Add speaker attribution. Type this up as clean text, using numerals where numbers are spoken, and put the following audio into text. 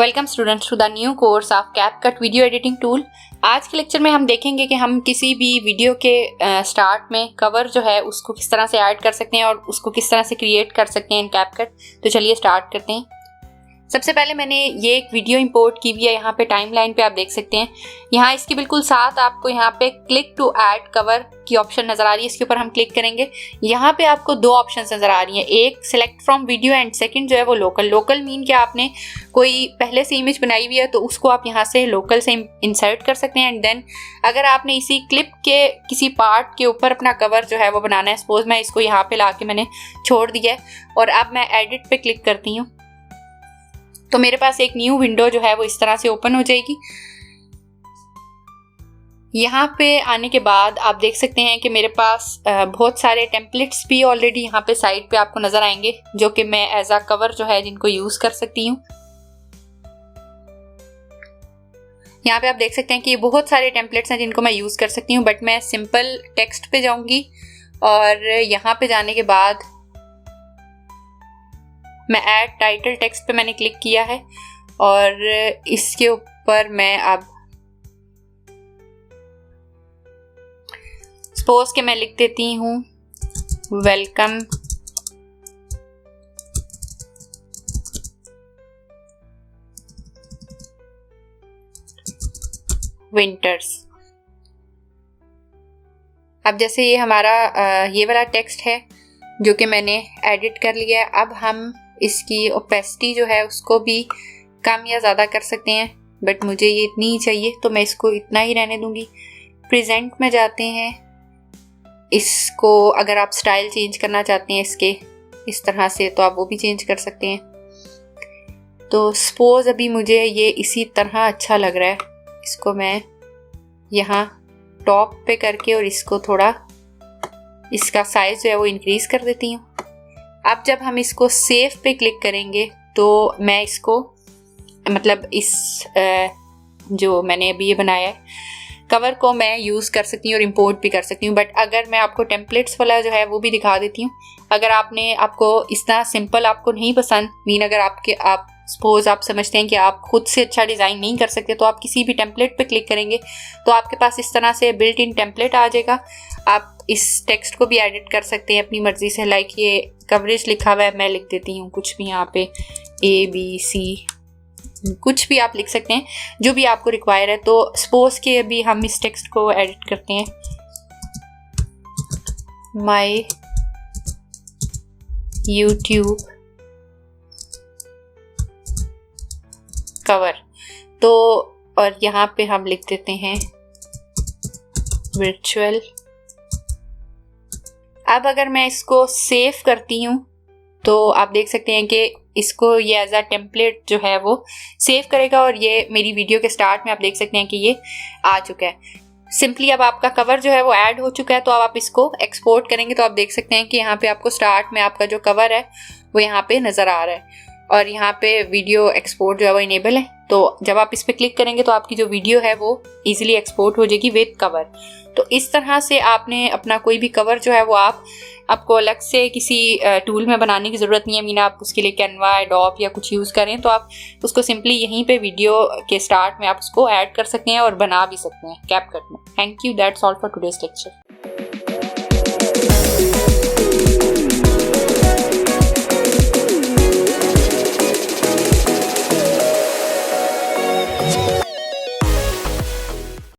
Speaker 1: Welcome students to the new course of CapCut video editing tool. आज के lecture में हम देखेंगे कि हम किसी भी वीडियो के स्टार्ट में कवर जो है उसको किस तरह से ऐड कर सकते हैं और उसको किस तरह से क्रिएट कर सकते हैं इन कैपकट। तो चलिए स्टार्ट करते हैं। सबसे पहले मैंने ये एक वीडियो इंपोर्ट की हुई है, यहाँ पे टाइमलाइन पे आप देख सकते हैं। यहाँ इसके बिल्कुल साथ आपको यहाँ पे क्लिक टू ऐड कवर की ऑप्शन नजर आ रही है, इसके ऊपर हम क्लिक करेंगे। यहाँ पे आपको दो ऑप्शन नजर आ रही हैं, एक select from video and second जो है वो लोकल। लोकल मीन कि आपने कोई पहले से इमेज बनाई हुई है तो उसको आप यहाँ से लोकल से इंसर्ट कर सकते हैं। एंड देन अगर आपने इसी क्लिप के किसी पार्ट के ऊपर अपना कवर जो है वो बनाना है, सपोज मैं इसको यहाँ पे ला के मैंने छोड़ दिया है और अब मैं एडिट पे क्लिक करती हूँ तो मेरे पास एक न्यू विंडो जो है वो इस तरह से ओपन हो जाएगी। यहाँ पे आने के बाद आप देख सकते हैं कि मेरे पास बहुत सारे टेम्पलेट्स भी ऑलरेडी यहाँ पे साइड पे आपको नजर आएंगे जो कि मैं एज अ कवर जो है जिनको यूज कर सकती हूँ। यहाँ पे आप देख सकते हैं कि बहुत सारे टेम्पलेट्स हैं जिनको मैं यूज कर सकती हूँ, बट मैं सिंपल टेक्स्ट पे जाऊंगी और यहाँ पे जाने के बाद मैं ऐड टाइटल टेक्स्ट पे मैंने क्लिक किया है और इसके ऊपर मैं अब सपोज के मैं लिख देती हूँ वेलकम विंटर्स। अब जैसे ये हमारा ये वाला टेक्स्ट है जो कि मैंने एडिट कर लिया है, अब हम इसकी ओपेसिटी जो है उसको भी कम या ज़्यादा कर सकते हैं, बट मुझे ये इतनी ही चाहिए तो मैं इसको इतना ही रहने दूंगी। प्रेजेंट में जाते हैं, इसको अगर आप स्टाइल चेंज करना चाहते हैं इसके इस तरह से तो आप वो भी चेंज कर सकते हैं। तो सपोज अभी मुझे ये इसी तरह अच्छा लग रहा है, इसको मैं यहाँ टॉप पे करके और इसको थोड़ा इसका साइज जो है वो इंक्रीज कर देती हूँ। अब जब हम इसको सेव पे क्लिक करेंगे तो मैं इसको मतलब इस जो मैंने अभी ये बनाया है कवर को मैं यूज़ कर सकती हूँ और इंपोर्ट भी कर सकती हूँ। बट अगर मैं आपको टेम्पलेट्स वाला जो है वो भी दिखा देती हूँ, अगर आपको इतना सिंपल आपको नहीं पसंद, मीन अगर आप सपोज आप समझते हैं कि आप खुद से अच्छा डिज़ाइन नहीं कर सकते तो आप किसी भी टेम्पलेट पे क्लिक करेंगे तो आपके पास इस तरह से बिल्ट इन टेम्पलेट आ जाएगा। आप इस टेक्स्ट को भी एडिट कर सकते हैं अपनी मर्जी से, लाइक ये कवरेज लिखा हुआ है, मैं लिख देती हूँ कुछ भी यहाँ पे ABC, कुछ भी आप लिख सकते हैं जो भी आपको रिक्वायर है। तो सपोज के अभी हम इस टेक्स्ट को एडिट करते हैं, माई यूट्यूब कवर, तो और यहाँ पे हम लिख देते हैं वर्चुअल। अब अगर मैं इसको सेव करती हूँ तो आप देख सकते हैं कि इसको ये एज अ टेम्पलेट जो है वो सेव करेगा और ये मेरी वीडियो के स्टार्ट में आप देख सकते हैं कि ये आ चुका है। सिंपली अब आपका कवर जो है वो ऐड हो चुका है। तो अब आप इसको एक्सपोर्ट करेंगे तो आप देख सकते हैं कि यहाँ पे आपको स्टार्ट में आपका जो कवर है वो यहाँ पे नज़र आ रहा है और यहाँ पे वीडियो एक्सपोर्ट जो है वो इनेबल है। तो जब आप इस पर क्लिक करेंगे तो आपकी जो वीडियो है वो इजीली एक्सपोर्ट हो जाएगी विद कवर। तो इस तरह से आपने अपना कोई भी कवर जो है वो आपको अलग से किसी टूल में बनाने की ज़रूरत नहीं है। मीन आप उसके लिए कैनवा, एडोब या कुछ यूज़ करें तो आप उसको सिंपली यहीं पे वीडियो के स्टार्ट में आप उसको ऐड कर सकते हैं और बना भी सकते हैं कैपकट में। Thank you, that's all for today's lecture.